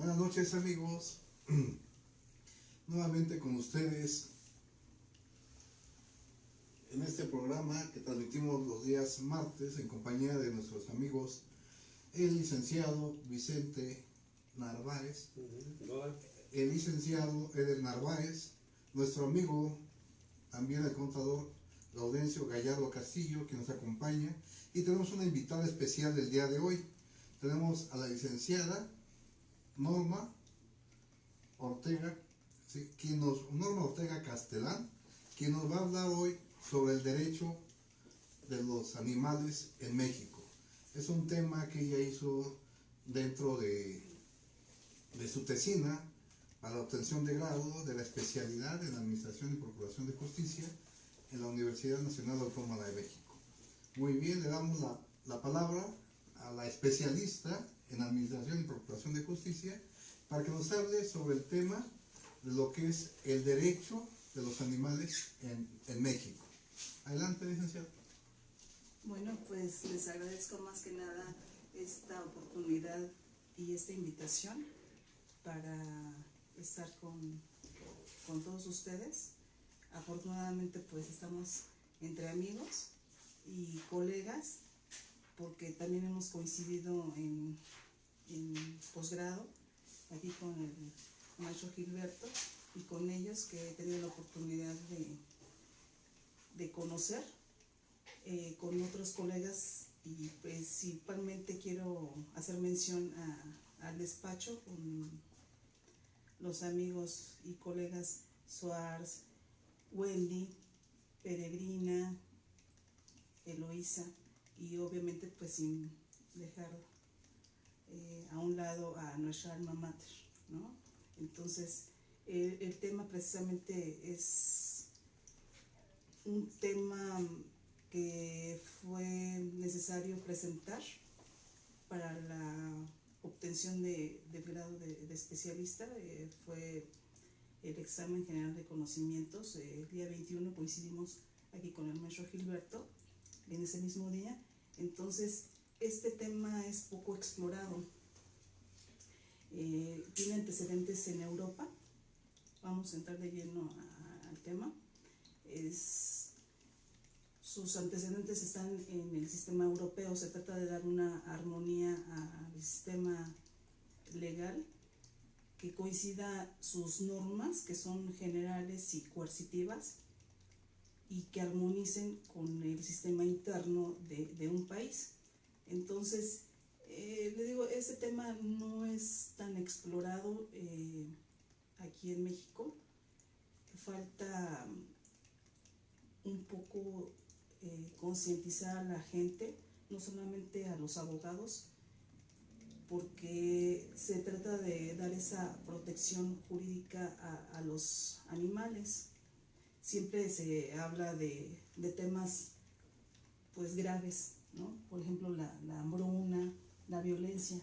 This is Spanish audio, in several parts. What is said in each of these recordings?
Buenas noches, amigos. Nuevamente con ustedes en este programa que transmitimos los días martes en compañía de nuestros amigos el licenciado Vicente Narváez, el licenciado Eder Narváez, nuestro amigo también el contador Gaudencio Gallardo Castillo, que nos acompaña, y tenemos una invitada especial del día de hoy. Tenemos a la licenciada Norma Ortega, ¿sí? Norma Ortega Castelán, quien nos va a hablar hoy sobre el derecho de los animales en México. Es un tema que ella hizo dentro de su tesina para la obtención de grado de la especialidad en Administración y Procuración de Justicia en la Universidad Nacional Autónoma de México. Muy bien, le damos la palabra a la especialista en Administración y Procuración de Justicia para que nos hable sobre el tema de lo que es el derecho de los animales en México. Adelante, licenciado. Bueno, pues les agradezco más que nada esta oportunidad y esta invitación para estar con todos ustedes. Afortunadamente pues estamos entre amigos y colegas, porque también hemos coincidido en posgrado aquí con el maestro Gilberto, y con ellos que he tenido la oportunidad de conocer con otros colegas, y principalmente quiero hacer mención al despacho con los amigos y colegas Suárez, Wendy, Peregrina, Eloísa, y obviamente pues sin dejar a un lado a nuestra alma mater, ¿no? Entonces el tema precisamente es un tema que fue necesario presentar para la obtención del grado de especialista. Fue el examen general de conocimientos. El día 21 coincidimos aquí con el maestro Gilberto en ese mismo día. Entonces este tema es poco explorado, tiene antecedentes en Europa. Vamos a entrar de lleno al tema. Sus antecedentes están en el sistema europeo. Se trata de dar una armonía al sistema legal, que coincida sus normas, que son generales y coercitivas, y que armonicen con el sistema interno de un país. Entonces, le digo, este tema no es tan explorado aquí en México. Falta un poco concientizar a la gente, no solamente a los abogados, porque se trata de dar esa protección jurídica a los animales. Siempre se habla de temas pues graves, ¿no? Por ejemplo, la hambruna, la violencia,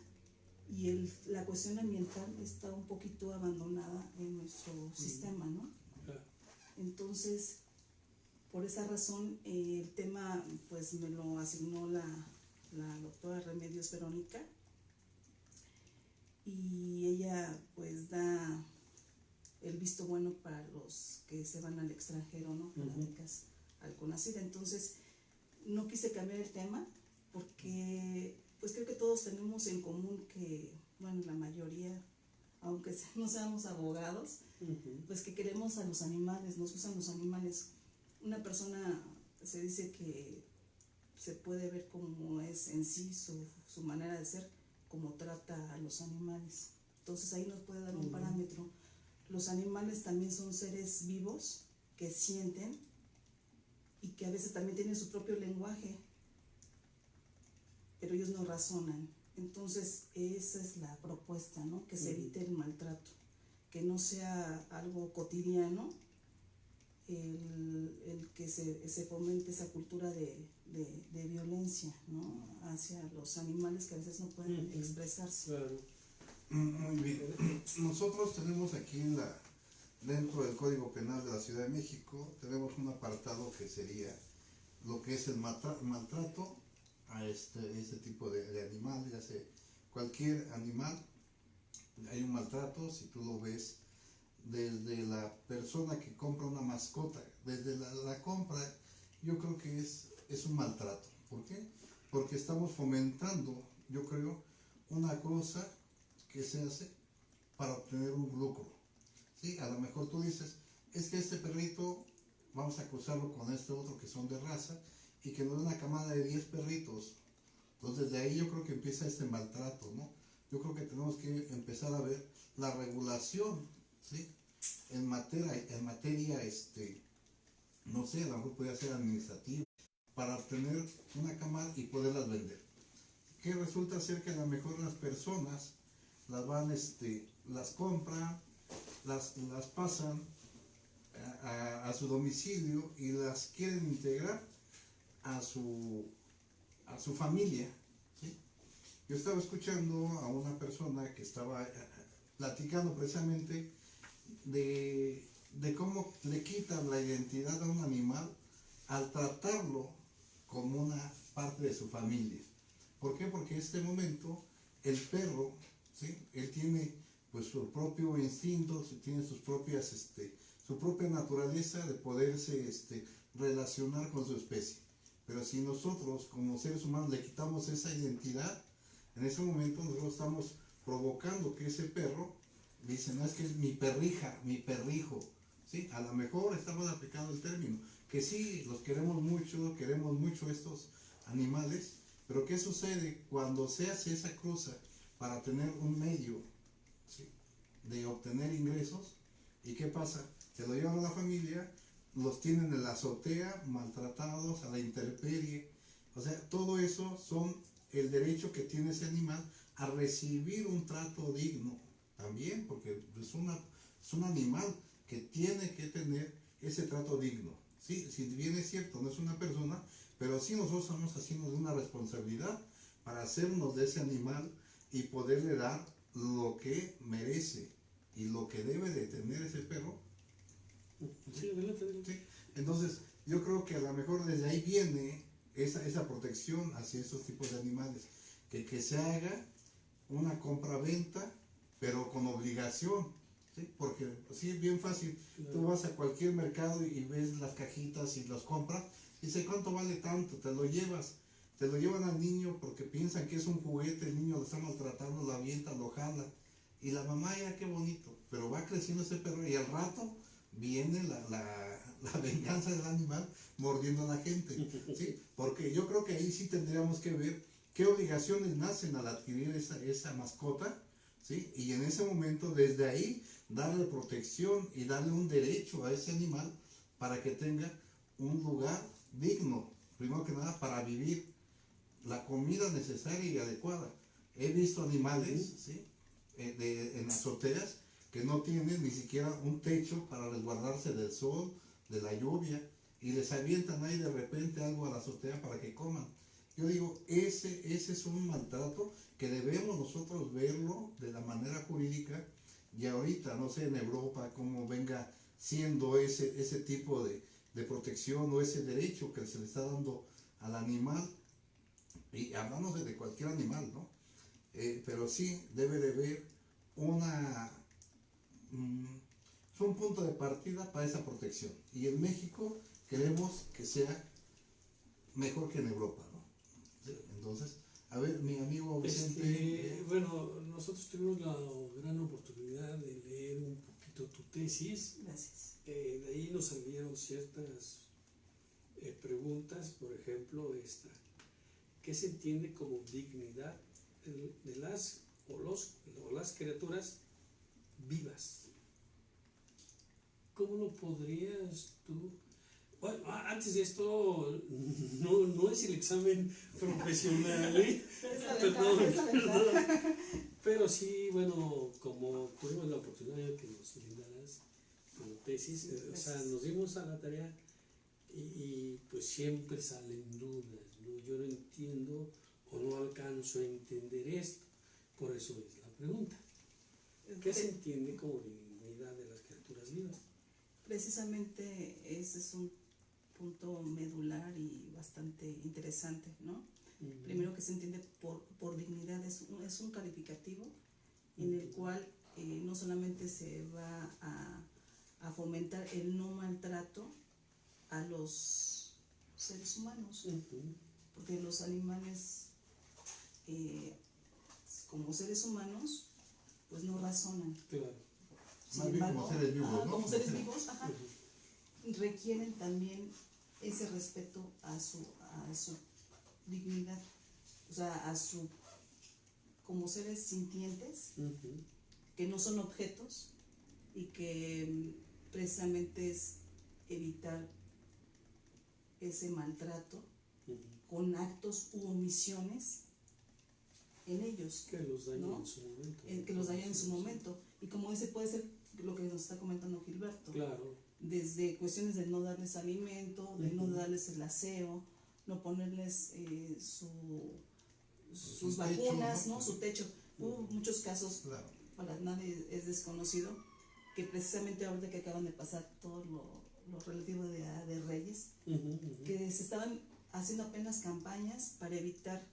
y la cuestión ambiental está un poquito abandonada en nuestro sistema, ¿no? Entonces, por esa razón, el tema pues me lo asignó la doctora Remedios Verónica, y ella pues da el visto bueno para los que se van al extranjero, ¿no? Para becas al CONACYT. Entonces no quise cambiar el tema, porque pues creo que todos tenemos en común que, bueno, la mayoría, aunque no seamos abogados, pues que queremos a los animales, nos gustan los animales. Una persona se dice que se puede ver como es en sí su manera de ser, como trata a los animales. Entonces ahí nos puede dar un parámetro. Los animales también son seres vivos que sienten y que a veces también tienen su propio lenguaje, pero ellos no razonan. Entonces esa es la propuesta, ¿no? Que se evite el maltrato, que no sea algo cotidiano el que se fomente esa cultura de violencia, ¿no? Hacia los animales que a veces no pueden expresarse. Claro. Muy bien. Nosotros tenemos aquí dentro del Código Penal de la Ciudad de México, tenemos un apartado que sería lo que es el maltrato a este tipo de animal, ya sea cualquier animal hay un maltrato, si tú lo ves desde la persona que compra una mascota, desde la compra, yo creo que es un maltrato. ¿Por qué? Porque estamos fomentando, yo creo, una cosa que se hace para obtener un lucro. ¿Sí? A lo mejor tú dices, es que este perrito vamos a cruzarlo con este otro que son de raza y que nos da una camada de 10 perritos. Entonces de ahí yo creo que empieza este maltrato, ¿no? Yo creo que tenemos que empezar a ver la regulación, ¿sí? En materia, no sé, a lo mejor podría ser administrativa, para obtener una camada y poderlas vender. Que resulta ser que a lo mejor las personas las van, las compran, las pasan a su domicilio y las quieren integrar a su familia, ¿sí? Yo estaba escuchando a una persona que estaba platicando precisamente de cómo le quitan la identidad a un animal al tratarlo como una parte de su familia. ¿Por qué? Porque en este momento el perro, ¿sí? Él tiene pues su propio instinto, tiene sus propias, su propia naturaleza de poderse relacionar con su especie. Pero si nosotros como seres humanos le quitamos esa identidad, en ese momento nosotros estamos provocando que ese perro dice, no, es que es mi perrija, mi perrijo, ¿sí? A lo mejor estamos aplicando el término, que sí, los queremos mucho estos animales, pero ¿qué sucede cuando se hace esa cruza para tener un medio, ¿sí? De obtener ingresos? ¿Y qué pasa? Se lo llevan a la familia, los tienen en la azotea, maltratados, a la intemperie. O sea, todo eso son el derecho que tiene ese animal a recibir un trato digno también, porque es un animal que tiene que tener ese trato digno. Sí, si bien es cierto, no es una persona, pero sí nosotros estamos haciendo de una responsabilidad para hacernos de ese animal y poderle dar lo que merece y lo que debe de tener ese perro. Sí, ¿Sí? Entonces, yo creo que a lo mejor desde ahí viene esa protección hacia esos tipos de animales, que se haga una compra-venta, pero con obligación, ¿sí? Porque sí, es bien fácil, claro. Tú vas a cualquier mercado y ves las cajitas y las compras, y dice, ¿cuánto vale tanto? Te lo llevan al niño porque piensan que es un juguete, el niño lo está maltratando, lo avienta, lo jala, y la mamá ya qué bonito, pero va creciendo ese perro y al rato viene la venganza del animal mordiendo a la gente, ¿sí? Porque yo creo que ahí sí tendríamos que ver qué obligaciones nacen al adquirir esa mascota, ¿sí? Y en ese momento, desde ahí, darle protección y darle un derecho a ese animal para que tenga un lugar digno, primero que nada para vivir, la comida necesaria y adecuada. He visto animales, ¿sí? En azoteas que no tienen ni siquiera un techo para resguardarse del sol, de la lluvia, y les avientan ahí de repente algo a la azotea para que coman. Yo digo, ese es un maltrato que debemos nosotros verlo de la manera jurídica, y ahorita, no sé en Europa cómo venga siendo ese tipo de protección o ese derecho que se le está dando al animal, y hablamos de cualquier animal, ¿no? Pero sí debe de haber es un punto de partida para esa protección. Y en México queremos que sea mejor que en Europa, ¿no? Entonces, a ver, mi amigo Vicente. Bueno, nosotros tuvimos la gran oportunidad de leer un poquito tu tesis. Gracias. De ahí nos salieron ciertas preguntas, por ejemplo, esta. ¿Qué se entiende como dignidad de las o las criaturas vivas? ¿Cómo lo podrías tú? Bueno, antes de esto, no es el examen profesional, ¿eh? Perdón. Pero sí, bueno, como tuvimos la oportunidad que nos brindaras tu tesis, o sea, nos dimos a la tarea y pues siempre salen dudas, ¿no? Yo no entiendo o no alcanzo a entender esto, por eso es la pregunta. ¿Qué se entiende como dignidad de las criaturas vivas? Precisamente ese es un punto medular y bastante interesante, ¿no? Primero, que se entiende por dignidad, es un calificativo en el cual no solamente se va a fomentar el no maltrato a los seres humanos, porque los animales como seres humanos pues no razonan. Claro. Más bien como seres vivos, ¿no? Como seres vivos, requieren también ese respeto a su dignidad, o sea, como seres sintientes, que no son objetos y que precisamente es evitar ese maltrato con actos u omisiones en ellos. Que los dañen, ¿no? en su momento. Que los dañen en su momento. Y como dice, puede ser lo que nos está comentando Gilberto. Claro. Desde cuestiones de no darles alimento, de no darles el aseo, no ponerles sus vacunas, ¿no? Su techo. Hubo muchos casos, claro, para nadie es desconocido, que precisamente ahorita que acaban de pasar todo lo relativo de Reyes, que se estaban haciendo apenas campañas para evitar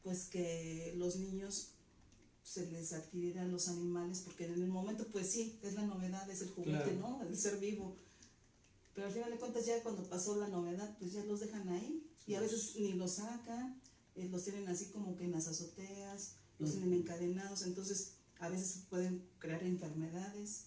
pues que los niños se les adquirieran los animales, porque en el momento pues sí, es la novedad, es el juguete, claro, ¿no? El ser vivo. Pero al final de cuentas ya cuando pasó la novedad, pues ya los dejan ahí y a veces ni los sacan, los tienen así como que en las azoteas, los tienen encadenados, entonces a veces pueden crear enfermedades,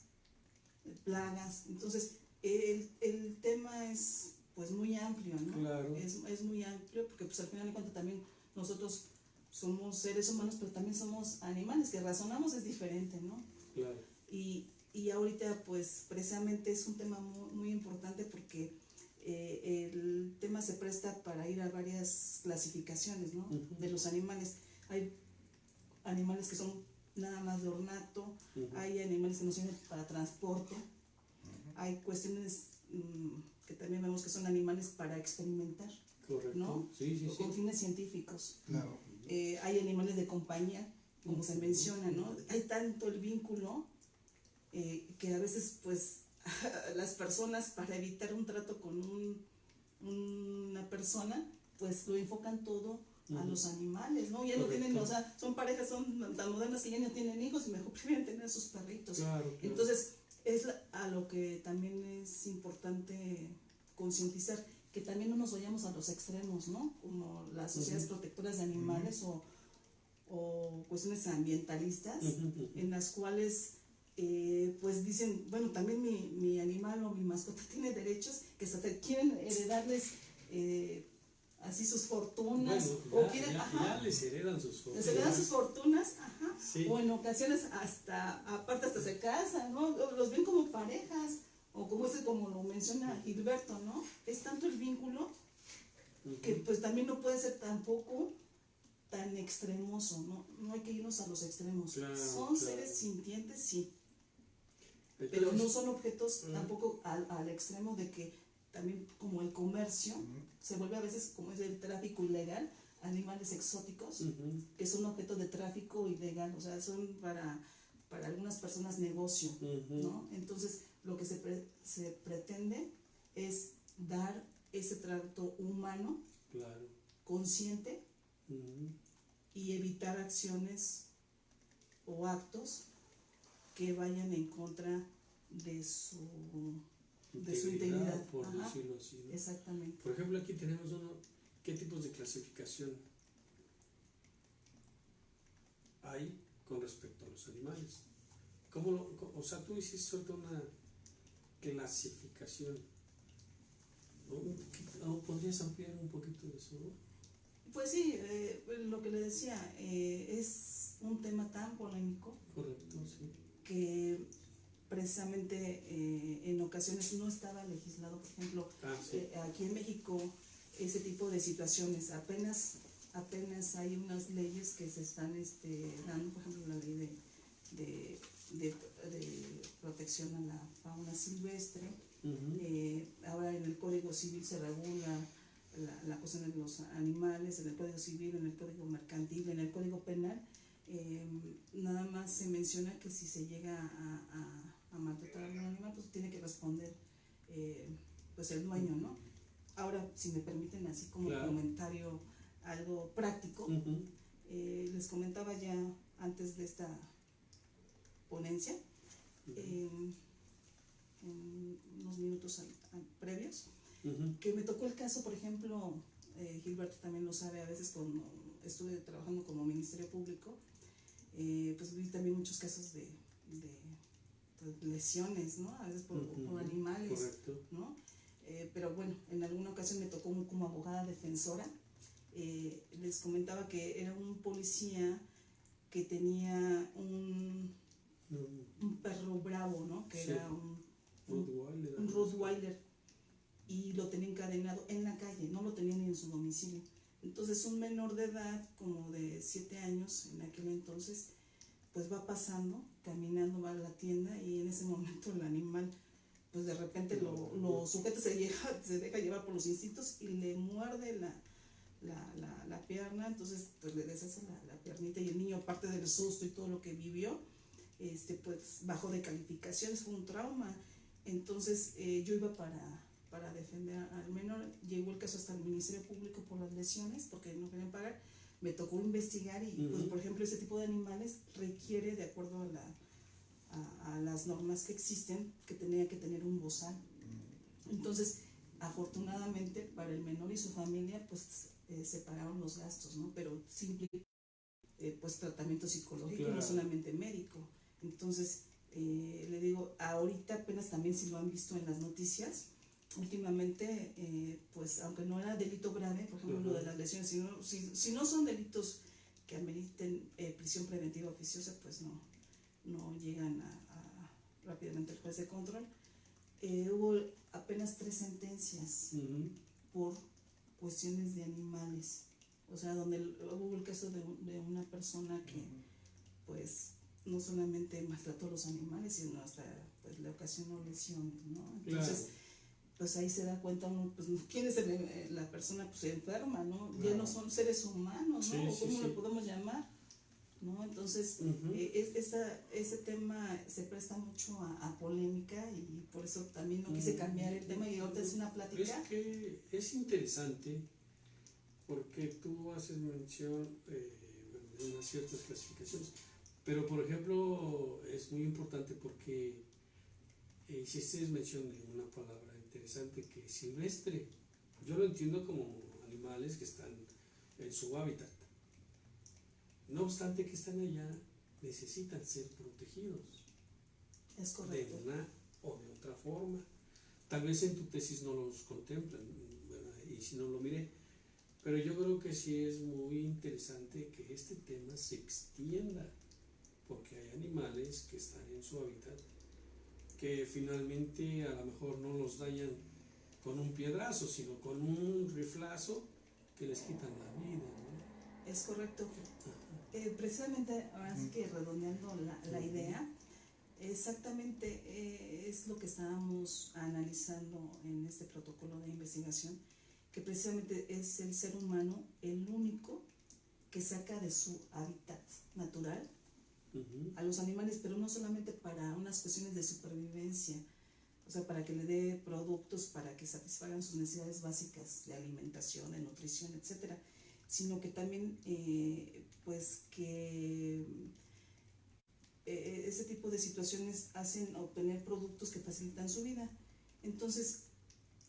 plagas. Entonces el tema es pues muy amplio, ¿no? Claro. Es muy amplio porque pues al final de cuentas también nosotros somos seres humanos, pero también somos animales, que razonamos es diferente, ¿no? Claro. Y ahorita pues precisamente es un tema muy, muy importante porque el tema se presta para ir a varias clasificaciones, ¿no? De los animales. Hay animales que son nada más de ornato, hay animales que no sirven para transporte, hay cuestiones que también vemos que son animales para experimentar. Correcto. ¿No? Sí, con fines científicos. Claro. Hay animales de compañía, como se menciona, ¿no? Hay tanto el vínculo que a veces pues las personas, para evitar un trato con una persona, pues lo enfocan todo a los animales, ¿no? Ya no tienen, o sea, son parejas, son tan modernas que ya no tienen hijos y mejor prefieren tener a sus perritos. Claro. Entonces es a lo que también es importante concientizar, que también no nos vayamos a los extremos, ¿no? Como las sociedades protectoras de animales o cuestiones ambientalistas, en las cuales pues dicen, bueno, también mi animal o mi mascota tiene derechos, que hasta quieren heredarles así sus fortunas, bueno, o quieren, ya les heredan sus fortunas. Les heredan sus fortunas, sí. O en ocasiones aparte hasta se casan, ¿no? Los ven como parejas, o como lo menciona Gilberto, ¿no? Es tanto el vínculo que pues también no puede ser tampoco tan extremoso, ¿no? No hay que irnos a los extremos. Claro, son seres sintientes, sí. Entonces, pero no son objetos tampoco al extremo de que también como el comercio se vuelve a veces como es el tráfico ilegal, animales exóticos que son objeto de tráfico ilegal, o sea, son para algunas personas negocio, ¿no? Entonces lo que se pretende es dar ese trato humano, claro, consciente, y evitar acciones o actos que vayan en contra de su integridad, por decirlo así, ¿no? Exactamente. Por ejemplo, aquí tenemos ¿qué tipos de clasificación hay con respecto a los animales? O sea, tú hiciste ahorita una clasificación, ¿no? ¿Podrías ampliar un poquito de eso? Pues sí, lo que le decía, es un tema tan polémico. Correcto, sí. Que precisamente en ocasiones no estaba legislado, por ejemplo, aquí en México ese tipo de situaciones, apenas hay unas leyes que se están dando, por ejemplo la ley de protección a la fauna silvestre, ahora en el Código Civil se regula la cuestión de los animales, en el Código Civil, en el Código Mercantil, en el Código Penal. Nada más se menciona que si se llega a maltratar a un animal, pues tiene que responder pues el dueño, ¿no? Ahora, si me permiten así como comentario algo práctico, les comentaba ya antes de esta ponencia en unos minutos previos, que me tocó el caso, por ejemplo, Gilberto también lo sabe, a veces cuando estuve trabajando como Ministerio Público, pues vi también muchos casos de lesiones, ¿no? A veces por animales, correcto, ¿no? Pero bueno, en alguna ocasión me tocó como abogada defensora. Les comentaba que era un policía que tenía un perro bravo, ¿no? Que sí, era un Rottweiler, y lo tenía encadenado en la calle, no lo tenía ni en su domicilio. Entonces un menor de edad, como de 7 años en aquel entonces, pues va pasando, caminando, va a la tienda, y en ese momento el animal, pues de repente lo sujeta, se deja llevar por los instintos y le muerde la pierna. Entonces pues le deshace la piernita, y el niño, aparte del susto y todo lo que vivió, pues bajó de calificaciones, fue un trauma. Entonces yo iba para defender al menor. Llegó el caso hasta el Ministerio Público por las lesiones, porque no querían pagar. Me tocó investigar y, pues, por ejemplo, ese tipo de animales requiere, de acuerdo a las normas que existen, que tenía que tener un bozal. Entonces, afortunadamente para el menor y su familia, pues se pagaron los gastos, ¿no? Pero sí implica pues tratamiento psicológico, claro, no solamente médico. Entonces, le digo, ahorita apenas también, si lo han visto en las noticias, últimamente, pues aunque no era delito grave, por ejemplo, lo de las lesiones, si no son delitos que ameriten prisión preventiva oficiosa, pues no llegan rápidamente al juez de control. Hubo apenas 3 sentencias por cuestiones de animales, o sea, donde hubo el caso de una persona que pues no solamente maltrató a los animales, sino hasta pues le ocasionó lesiones, ¿no? Entonces, claro, pues ahí se da cuenta uno, pues quién es la persona pues enferma, ¿no? Claro. Ya no son seres humanos, ¿no? Sí, o cómo lo podemos llamar, ¿no? Entonces, ese tema se presta mucho a polémica, y por eso también no quise cambiar el tema, y ahorita es una plática. Es que es interesante porque tú haces mención de unas ciertas clasificaciones, pero por ejemplo es muy importante porque hiciste mención de una palabra interesante, que es silvestre. Yo lo entiendo como animales que están en su hábitat. No obstante que están allá, necesitan ser protegidos. Es correcto. De una o de otra forma. Tal vez en tu tesis no los contemplan, ¿verdad? Y si no lo miré, pero yo creo que sí es muy interesante que este tema se extienda, porque hay animales que están en su hábitat que finalmente a lo mejor no los dañan con un piedrazo, sino con un riflazo que les quitan la vida, ¿no? Es correcto. Precisamente, ahora sí que redondeando la idea, exactamente es lo que estábamos analizando en este protocolo de investigación, que precisamente es el ser humano el único que saca de su hábitat natural a los animales, pero no solamente para unas cuestiones de supervivencia, o sea, para que le dé productos para que satisfagan sus necesidades básicas de alimentación, de nutrición, etcétera, sino que también pues que ese tipo de situaciones hacen obtener productos que facilitan su vida. Entonces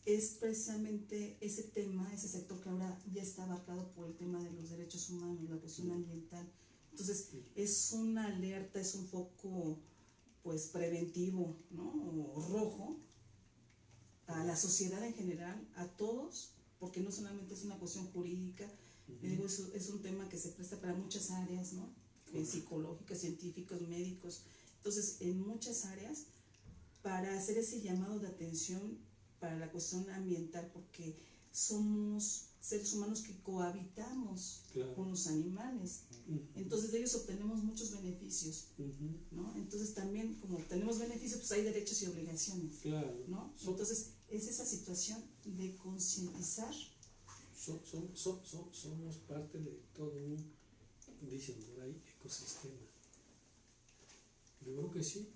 es precisamente ese tema, ese sector que ahora ya está abarcado por el tema de los derechos humanos, la cuestión ambiental. Entonces es una alerta, es un foco pues preventivo, ¿no? O rojo a la sociedad en general, a todos, porque no solamente es una cuestión jurídica, digo, es un tema que se presta para muchas áreas, ¿no? Psicológicas, científicos, médicos. Entonces, en muchas áreas, para hacer ese llamado de atención para la cuestión ambiental, porque somos seres humanos que cohabitamos, claro, con los animales. Entonces de ellos obtenemos muchos beneficios, ¿no? Entonces también, como tenemos beneficios, pues hay derechos y obligaciones, claro, ¿no? Entonces es esa situación de concientizar. Somos parte de todo un, dicen por ahí, ecosistema. Yo creo que sí,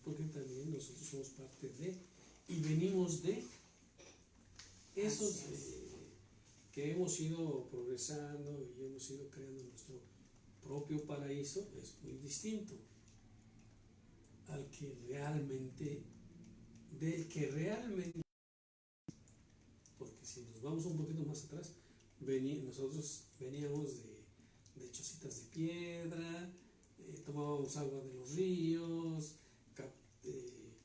porque también nosotros somos parte de, y venimos de esos que hemos ido progresando y hemos ido creando nuestro propio paraíso. Es muy distinto. al que realmente, del que realmente, porque si nos vamos un poquito más atrás, nosotros veníamos de chocitas de piedra, tomábamos agua de los ríos,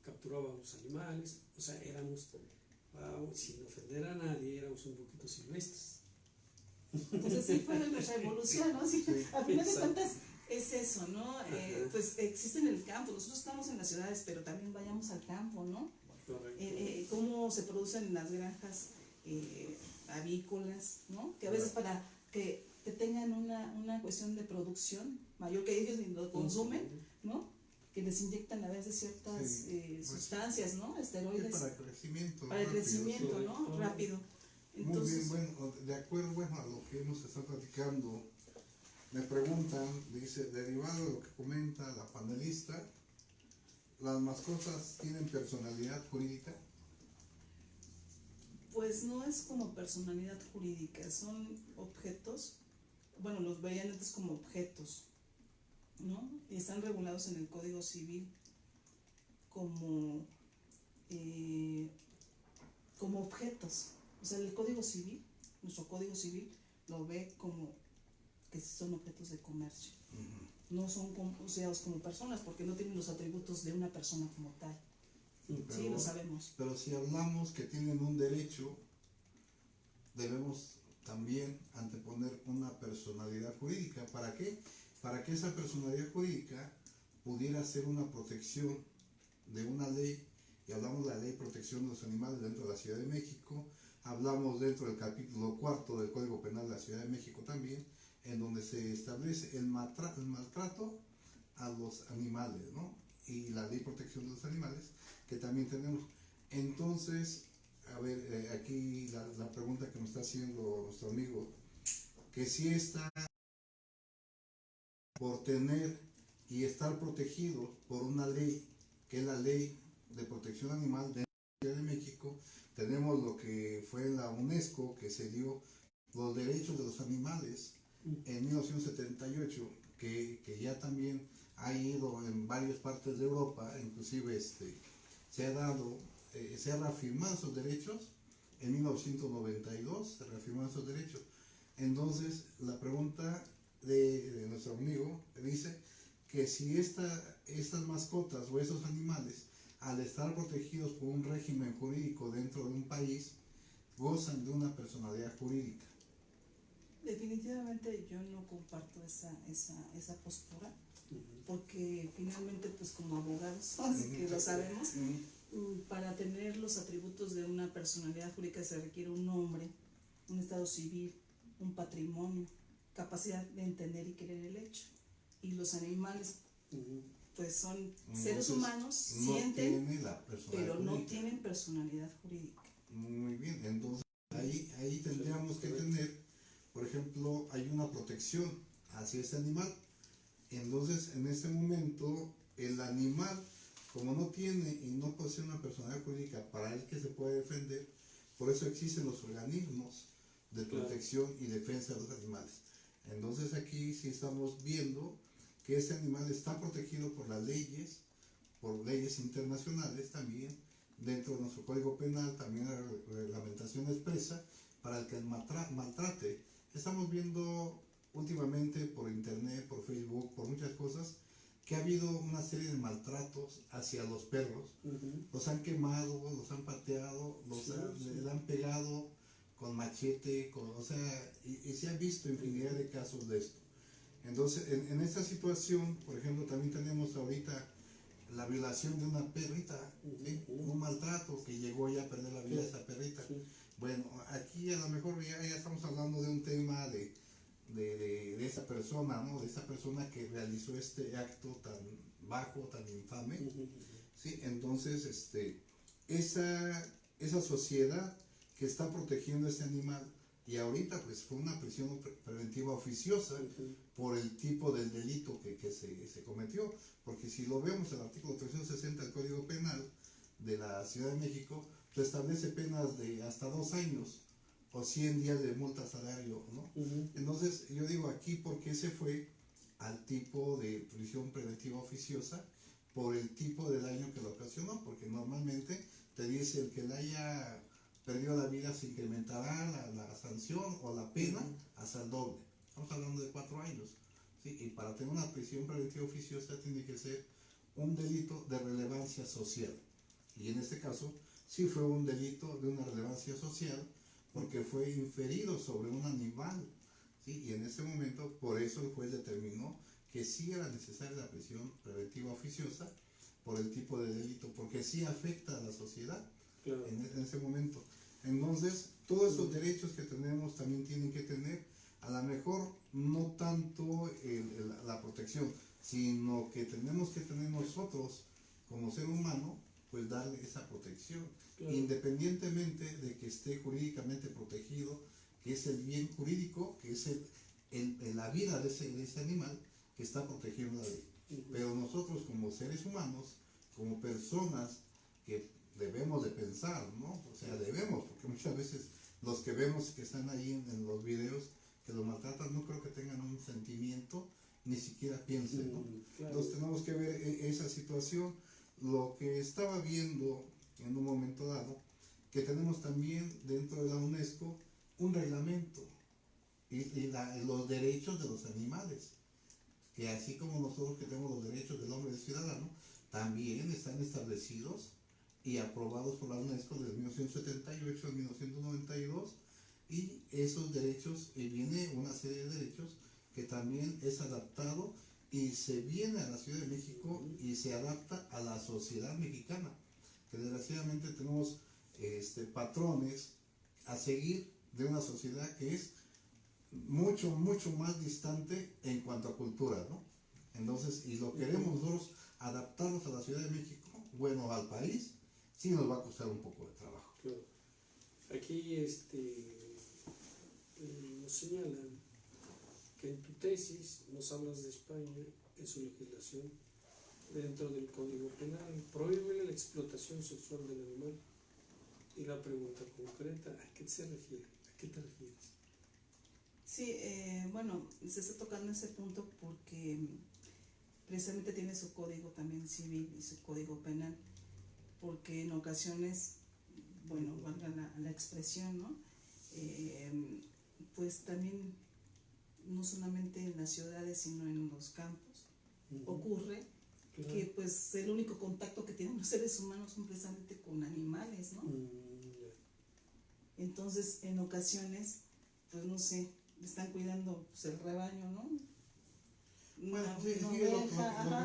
capturábamos animales, o sea, éramos, sin ofender a nadie, éramos un poquito silvestres. Entonces sí fue nuestra evolución, ¿no? Sí, a final de cuentas es eso, ¿no? Pues existe en el campo, nosotros estamos en las ciudades, pero también vayamos al campo, ¿no? Cómo se producen las granjas avícolas, ¿no? Que a veces para que tengan una cuestión de producción mayor, que ellos ni lo consumen, ¿no? Que les inyectan a veces ciertas sustancias, ¿no? Esteroides. Para el crecimiento. Para el crecimiento, ¿no? Rápido. Entonces, muy bien, bueno, de acuerdo, bueno, a lo que hemos estado platicando, me preguntan, dice, derivado de lo que comenta la panelista, ¿las mascotas tienen personalidad jurídica? Pues no es como personalidad jurídica, son objetos, bueno, los veían antes como objetos, ¿no? Y están regulados en el Código Civil como objetos. O sea, el Código Civil, nuestro Código Civil, lo ve como que son objetos de comercio. No son considerados como personas porque no tienen los atributos de una persona como tal. Pero, sí, lo sabemos. Pero si hablamos que tienen un derecho, debemos también anteponer una personalidad jurídica. ¿Para qué? Para que esa personalidad jurídica pudiera ser una protección de una ley, y hablamos de la Ley de Protección de los Animales dentro de la Ciudad de México, hablamos dentro del capítulo 4 del Código Penal de la Ciudad de México también, en donde se establece el maltrato a los animales, ¿no? Y la Ley de Protección de los Animales, que también tenemos. Entonces, a ver, aquí la pregunta que me está haciendo nuestro amigo, que si está por tener y estar protegido por una ley, que es la Ley de Protección Animal de la Ciudad de México, tenemos lo que fue en la UNESCO, que se dio los derechos de los animales en 1978, que ya también ha ido en varias partes de Europa, inclusive se ha dado, se ha reafirmado sus derechos, en 1992 se reafirmaron sus derechos. Entonces, la pregunta de nuestro amigo dice que si estas mascotas o esos animales, al estar protegidos por un régimen jurídico dentro de un país, gozan de una personalidad jurídica. Definitivamente yo no comparto esa postura, porque finalmente, pues como abogados, así que lo sabemos, para tener los atributos de una personalidad jurídica se requiere un nombre, un estado civil, un patrimonio, capacidad de entender y querer el hecho. Y los animales, pues son seres humanos, sienten, pero no tienen personalidad jurídica. Muy bien, entonces ahí tendríamos que tener, por ejemplo, hay una protección hacia este animal. Entonces, en este momento, el animal, como no tiene y no posee una personalidad jurídica para él que se puede defender, por eso existen los organismos de protección y defensa de los animales. Entonces, aquí sí estamos viendo que este animal está protegido por leyes internacionales también, dentro de nuestro Código Penal, también la reglamentación expresa para el que maltrate. Estamos viendo últimamente por internet, por Facebook, por muchas cosas, que ha habido una serie de maltratos hacia los perros. Los han quemado, los han pateado, les han pegado con machete, o sea, y se han visto infinidad de casos de esto. Entonces, en esta situación, por ejemplo, también tenemos ahorita la violación de una perrita, un maltrato que llegó ya a perder la vida esa perrita. Bueno, aquí a lo mejor ya estamos hablando de un tema de esa persona, ¿no? De esa persona que realizó este acto tan bajo, tan infame. ¿Sí? Entonces, esa sociedad que está protegiendo a este animal, y ahorita pues fue una prisión preventiva oficiosa por el tipo del delito que se cometió, porque si lo vemos el artículo 360 del Código Penal de la Ciudad de México, pues establece penas de hasta 2 años o 100 días de multa salario, ¿no? Entonces yo digo aquí, ¿por qué se fue al tipo de prisión preventiva oficiosa? por el tipo de daño que lo ocasionó, porque normalmente te dice el que le haya perdido la vida se incrementará la sanción o la pena hasta el doble. Estamos hablando de 4 años. ¿Sí? Y para tener una prisión preventiva oficiosa tiene que ser un delito de relevancia social. Y en este caso sí fue un delito de una relevancia social porque fue inferido sobre un animal. ¿Sí? Y en ese momento, por eso el juez determinó que sí era necesaria la prisión preventiva oficiosa por el tipo de delito, porque sí afecta a la sociedad. Claro. En ese momento. Entonces, todos esos derechos que tenemos también tienen que tener, a lo mejor no tanto la protección, sino que tenemos que tener nosotros, como ser humano, pues darle esa protección, claro. Independientemente de que esté jurídicamente protegido, que es el bien jurídico, que es la vida de ese animal que está protegiendo la ley. Pero nosotros como seres humanos, como personas que debemos de pensar, ¿no? O sea, debemos, porque muchas veces los que vemos que están ahí en los videos que los maltratan, no creo que tengan un sentimiento, ni siquiera piensen, ¿no? Claro. Entonces tenemos que ver esa situación. Lo que estaba viendo en un momento dado, que tenemos también dentro de la UNESCO un reglamento y los derechos de los animales, que así como nosotros que tenemos los derechos del hombre y del ciudadano, también están establecidos y aprobados por la UNESCO desde 1978 a 1992, y esos derechos, y viene una serie de derechos que también es adaptado y se viene a la Ciudad de México y se adapta a la sociedad mexicana, que desgraciadamente tenemos patrones a seguir de una sociedad que es mucho, mucho más distante en cuanto a cultura, ¿no? Entonces, y lo queremos nosotros adaptarnos a la Ciudad de México, bueno, al país, sí nos va a costar un poco de trabajo. Claro. Aquí nos señalan que en tu tesis nos hablas de España en su legislación dentro del Código Penal, prohíbe la explotación sexual del animal. Y la pregunta concreta, ¿a qué se refiere? ¿A qué te refieres? Sí, bueno, se está tocando ese punto porque precisamente tiene su código también civil y su código penal, porque en ocasiones, bueno, valga la expresión, ¿no? Pues también, no solamente en las ciudades, sino en los campos, ocurre que pues el único contacto que tienen los seres humanos son precisamente con animales, ¿no? Entonces, en ocasiones, pues no sé, están cuidando pues, el rebaño, ¿no? Bueno, sí, lo que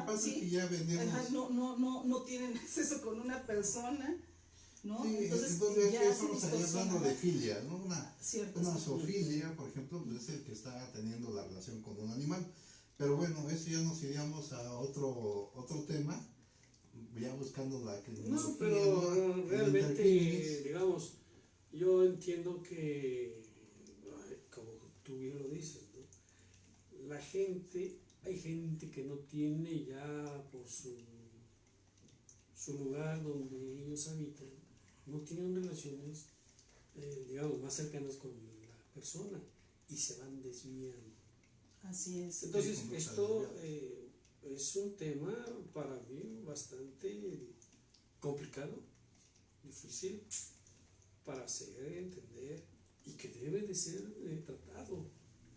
pasa es que ya vendemos. No tienen acceso con una persona, ¿no? Sí, entonces ya estamos ahí hablando de filia, ¿no? Una zoofilia, por ejemplo, es el que está teniendo la relación con un animal. Pero bueno, eso ya nos iríamos a otro tema, ya buscando la criminología. No, pero realmente, digamos, yo entiendo que, como tú bien lo dices, ¿no? Hay gente que no tiene ya por su lugar donde ellos habitan, no tienen relaciones, digamos, más cercanas con la persona y se van desviando. Así es. Entonces, esto es un tema para mí bastante complicado, difícil para hacer entender y que debe de ser tratado.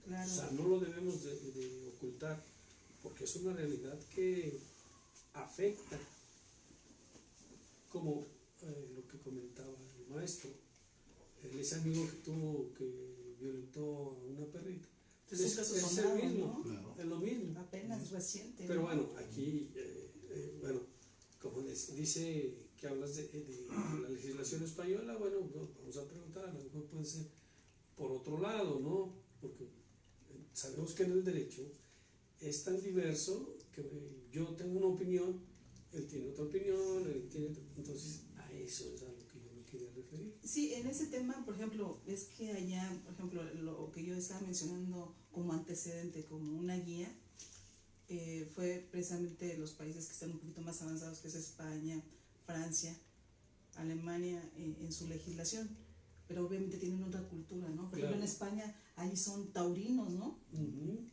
Claro. O sea, no lo debemos de ocultar, porque es una realidad que afecta, como lo que comentaba el maestro, ese amigo que tuvo que violentó a una perrita. Es el mismo, ¿no? Claro. es lo mismo. Apenas reciente. Pero ¿no? bueno, aquí, bueno, como dice que hablas de la legislación española, bueno, vamos a preguntar, a lo mejor puede ser por otro lado, ¿no? Porque sabemos que en el derecho es tan diverso que yo tengo una opinión, él tiene otra opinión, entonces a eso es a lo que yo me quería referir. Sí, en ese tema, por ejemplo, es que allá, por ejemplo, lo que yo estaba mencionando como antecedente, como una guía, fue precisamente los países que están un poquito más avanzados, que es España, Francia, Alemania, en su legislación, pero obviamente tienen otra cultura, ¿no? Por ejemplo, en España, ahí son taurinos, ¿no?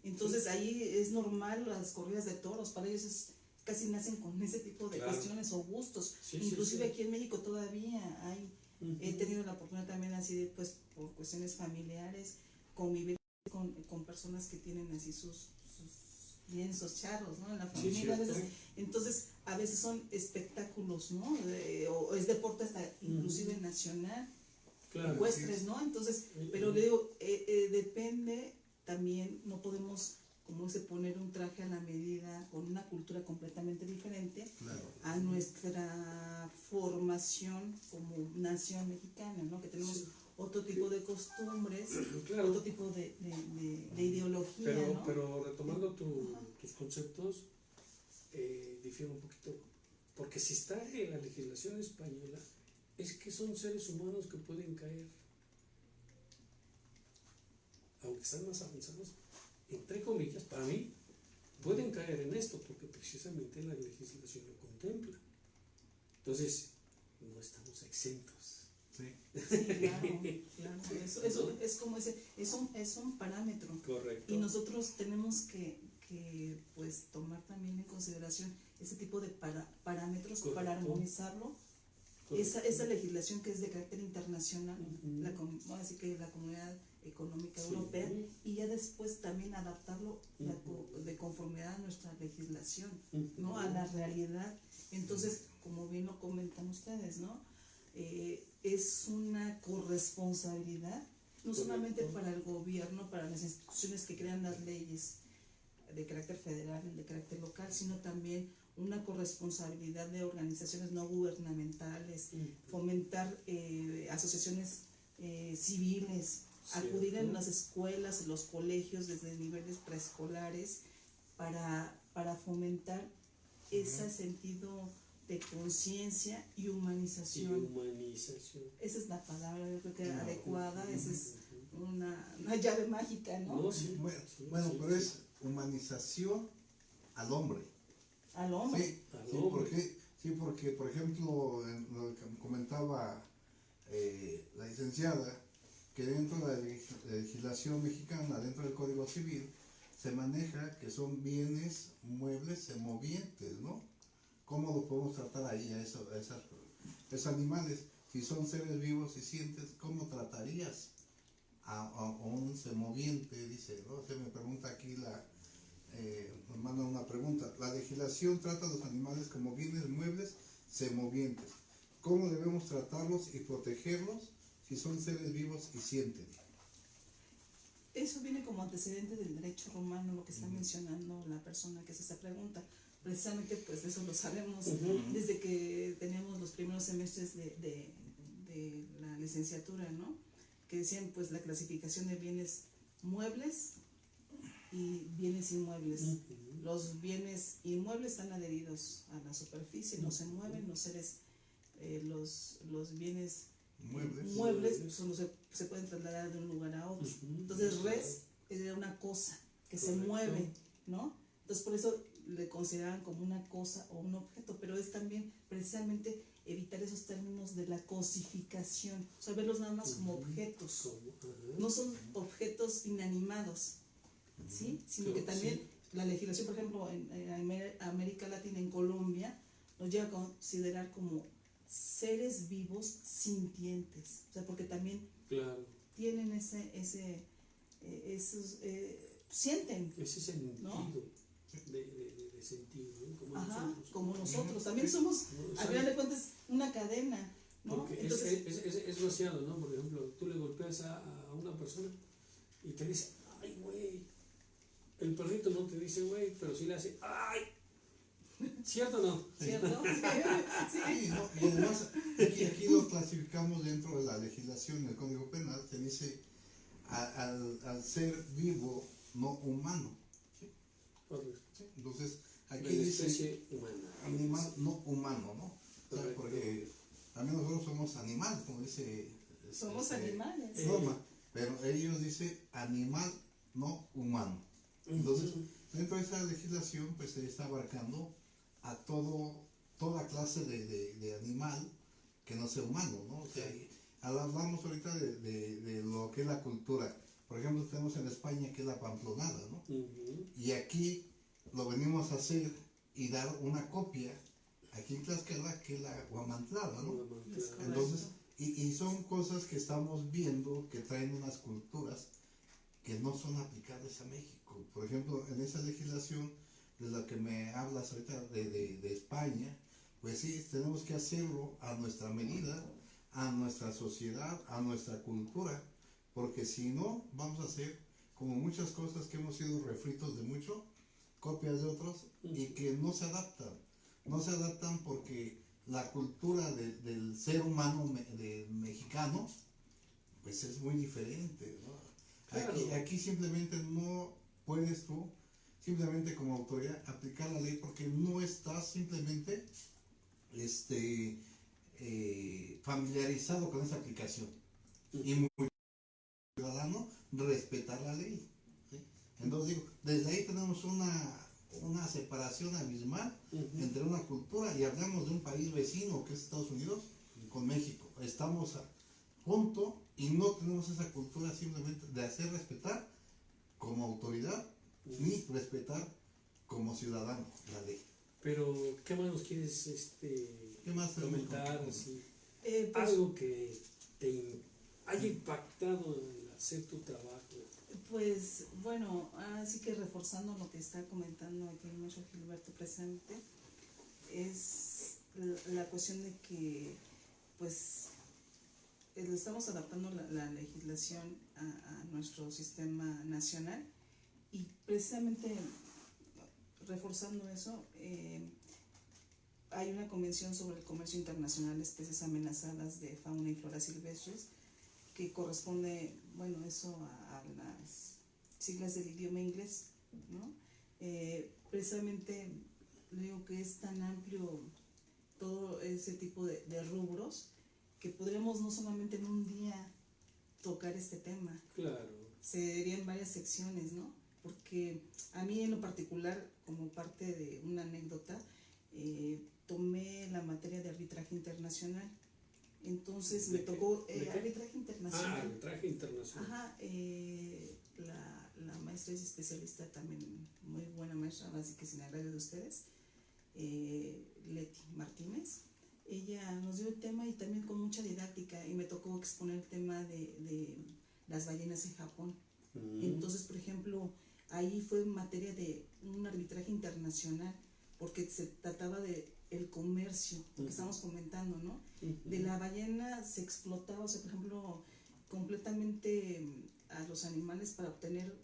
Entonces ahí es normal las corridas de toros, para ellos casi nacen con ese tipo de cuestiones o gustos. Sí, Inclusive sí, sí. aquí en México todavía hay, he tenido la oportunidad también así de, pues por cuestiones familiares, convivir con personas que tienen así sus lienzos charros, ¿no? En la familia, a veces, entonces a veces son espectáculos, ¿no? O es deporte hasta inclusive nacional, ecuestres, ¿no? Entonces, pero le digo, depende también, no podemos, como se poner un traje a la medida con una cultura completamente diferente a nuestra formación como nación mexicana, ¿no? Que tenemos otro tipo de costumbres, otro tipo de ideología, ¿no? Pero retomando tus conceptos, difiere un poquito, porque si está en la legislación española, es que son seres humanos que pueden caer, aunque están más avanzados, entre comillas, para mí, pueden caer en esto, porque precisamente la legislación lo contempla. Entonces, no estamos exentos. Sí, claro. Eso es como es un parámetro. Correcto. Y nosotros tenemos que pues tomar también en consideración ese tipo de parámetros. Correcto. Para armonizarlo. Esa legislación que es de carácter internacional, así que la Comunidad Económica Europea, y ya después también adaptarlo de conformidad a nuestra legislación, ¿no? A la realidad. Entonces, como bien lo comentan ustedes, ¿no? Es una corresponsabilidad, no solamente para el gobierno, para las instituciones que crean las leyes de carácter federal y de carácter local, sino también una corresponsabilidad de organizaciones no gubernamentales, fomentar asociaciones civiles, acudir en las escuelas, en los colegios desde niveles preescolares para fomentar ese sentido de conciencia y humanización. Esa es la palabra, yo creo que adecuada, esa es una llave mágica, ¿no? Bueno, pero es humanización al hombre. Al hombre. Sí, porque por ejemplo, en lo que comentaba la licenciada, que dentro de la legislación mexicana, dentro del Código Civil, se maneja que son bienes muebles semovientes, ¿no? ¿Cómo lo podemos tratar ahí a esos animales? Si son seres vivos y sientes, ¿cómo tratarías a un semoviente? Dice, ¿no? Se me pregunta aquí nos manda una pregunta. La legislación trata a los animales como bienes muebles semovientes. ¿Cómo debemos tratarlos y protegerlos si son seres vivos y sienten? Eso viene como antecedente del derecho romano, lo que está mencionando la persona que hace esa pregunta. Precisamente pues eso lo sabemos desde que teníamos los primeros semestres de la licenciatura, ¿no? Que decían pues la clasificación de bienes muebles y bienes inmuebles. Los bienes inmuebles están adheridos a la superficie, no se mueven, los seres, los bienes muebles solo se pueden trasladar de un lugar a otro. Entonces res era una cosa que se mueve, ¿no? Entonces por eso le consideran como una cosa o un objeto, pero es también precisamente evitar esos términos de la cosificación, o sea, verlos nada más como objetos, no son objetos inanimados, ¿sí? Sino que también la legislación, por ejemplo, en América Latina, en Colombia, los llega a considerar como seres vivos sintientes, o sea, porque también tienen esos sienten, ese sentido, ¿no? de sentido, ¿no? Como nosotros también somos, al final de cuentas, una cadena, ¿no? Porque entonces, es vaciado, ¿no? Por ejemplo, tú le golpeas a una persona y te dice, ay, güey. El perrito no te dice, güey, pero sí le hace, ay. ¿Cierto o no? ¿Cierto? Sí, ¿no? Y además, aquí lo clasificamos dentro de la legislación del Código Penal, se dice al ser vivo no humano. ¿Sí? ¿Sí? Entonces, aquí dice especie humana. Animal no humano, ¿no? O sea, porque también nosotros somos animales, como dice somos animales. Norma, pero ellos dicen animal no humano. Entonces, dentro de esa legislación, pues se está abarcando a toda clase de animal que no sea humano, ¿no? O sea, hablamos ahorita de lo que es la cultura. Por ejemplo, tenemos en España que es la pamplonada, ¿no? Y aquí lo venimos a hacer y dar una copia aquí en Tlaxcala, que es la guamantlada, ¿no? Entonces, y son cosas que estamos viendo que traen unas culturas que no son aplicables a México. Por ejemplo, en esa legislación de la que me hablas ahorita de España, pues sí, tenemos que hacerlo a nuestra medida, a nuestra sociedad, a nuestra cultura, porque si no, vamos a hacer como muchas cosas que hemos sido refritos de mucho, copias de otros, y que no se adaptan. No se adaptan porque la cultura del ser humano mexicano, pues es muy diferente, ¿no? Claro. Aquí simplemente no puedes tú, simplemente como autoridad, aplicar la ley porque no estás simplemente familiarizado con esa aplicación. Y muy ciudadano respetar la ley, ¿sí? Entonces digo, desde ahí tenemos una separación abismal entre una cultura, y hablamos de un país vecino que es Estados Unidos con México. Estamos juntos y no tenemos esa cultura simplemente de hacer respetar como autoridad ni respetar como ciudadano la ley. Pero, ¿qué más nos quieres ¿Qué más comentar? Así? Pues, Algo que te haya impactado en hacer tu trabajo. pues bueno, así que reforzando lo que está comentando aquí el maestro Gilberto presente, es la cuestión de que pues le estamos adaptando la legislación a nuestro sistema nacional, y precisamente reforzando eso, hay una convención sobre el comercio internacional de especies amenazadas de fauna y flora silvestres que corresponde, bueno, eso a las siglas del idioma inglés, ¿no? Precisamente digo que es tan amplio todo ese tipo de rubros que podríamos no solamente en un día tocar este tema. Claro. Se darían varias secciones, ¿no? Porque a mí en lo particular, como parte de una anécdota, tomé la materia de arbitraje internacional. Entonces me tocó arbitraje internacional. Arbitraje internacional. Ajá, la maestra es especialista también, muy buena maestra, así que sin agravio de ustedes, Leti Martínez. Ella nos dio el tema y también con mucha didáctica, y me tocó exponer el tema de las ballenas en Japón. Entonces, por ejemplo, ahí fue materia de un arbitraje internacional, porque se trataba de el comercio, lo que estamos comentando, ¿no? De la ballena se explotaba, o sea, por ejemplo, completamente a los animales para obtener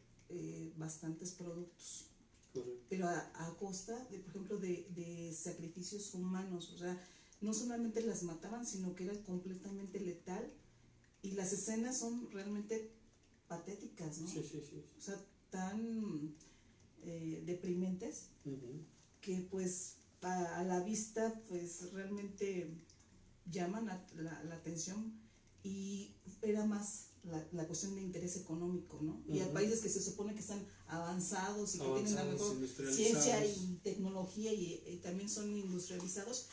bastantes productos. Correcto. Pero a costa, de, por ejemplo, de sacrificios humanos. O sea, no solamente las mataban, sino que era completamente letal, y las escenas son realmente patéticas, ¿no? Sí, sí, sí. O sea, tan deprimentes, que pues a la vista pues realmente llaman la atención, y era más la cuestión de interés económico, ¿no? Y hay países que se supone que están avanzados y que tienen la mejor ciencia y tecnología, y también son industrializados,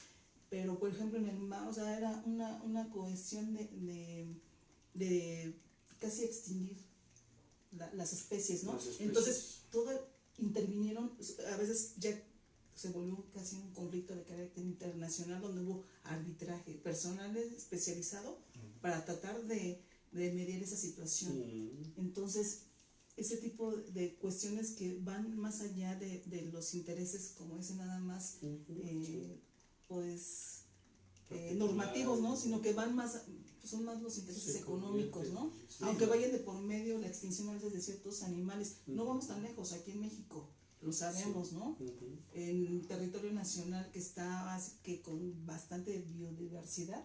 pero por ejemplo en el mar, o sea, era una cuestión de casi extinguir las especies, ¿no? Las especies. Entonces, todo intervinieron, a veces ya se volvió casi un conflicto de carácter internacional, donde hubo arbitraje personal especializado para tratar de mediar esa situación. Entonces, ese tipo de cuestiones que van más allá de los intereses, como ese nada más, pues, normativos, ¿no? Sino que van más, son más los intereses económicos, ¿no? Sí, aunque vayan de por medio la extinción a veces de ciertos animales. No vamos tan lejos, aquí en México lo sabemos, ¿no? En territorio nacional, que está así que con bastante biodiversidad,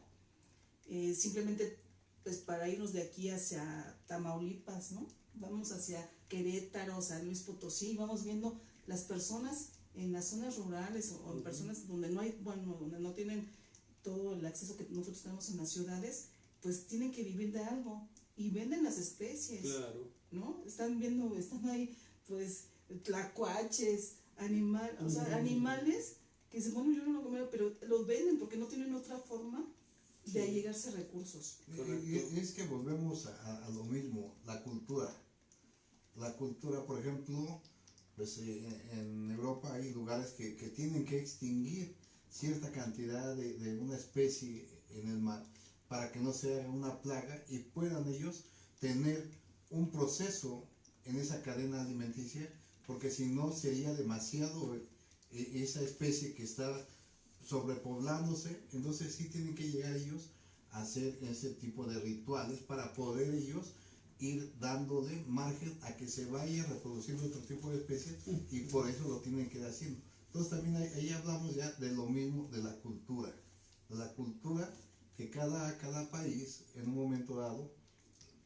simplemente pues para irnos de aquí hacia Tamaulipas, ¿no? Vamos hacia Querétaro, San Luis Potosí, vamos viendo las personas en las zonas rurales, o en personas donde no hay, bueno, donde no tienen todo el acceso que nosotros tenemos en las ciudades, pues tienen que vivir de algo, y venden las especies, claro, ¿no? Están viendo, están ahí pues tlacuaches, o sea, animales que se bueno, yo no lo comía, pero los venden porque no tienen otra forma de allegarse a recursos. Es que volvemos a lo mismo, la cultura. La cultura, por ejemplo, pues en Europa hay lugares que tienen que extinguir cierta cantidad de una especie en el mar para que no sea una plaga y puedan ellos tener un proceso en esa cadena alimenticia, porque si no sería demasiado esa especie que está sobrepoblándose. Entonces sí tienen que llegar ellos a hacer ese tipo de rituales para poder ellos ir dándole margen a que se vaya reproduciendo otro tipo de especies, y por eso lo tienen que ir haciendo. Entonces también ahí hablamos ya de lo mismo, de la cultura que cada país en un momento dado,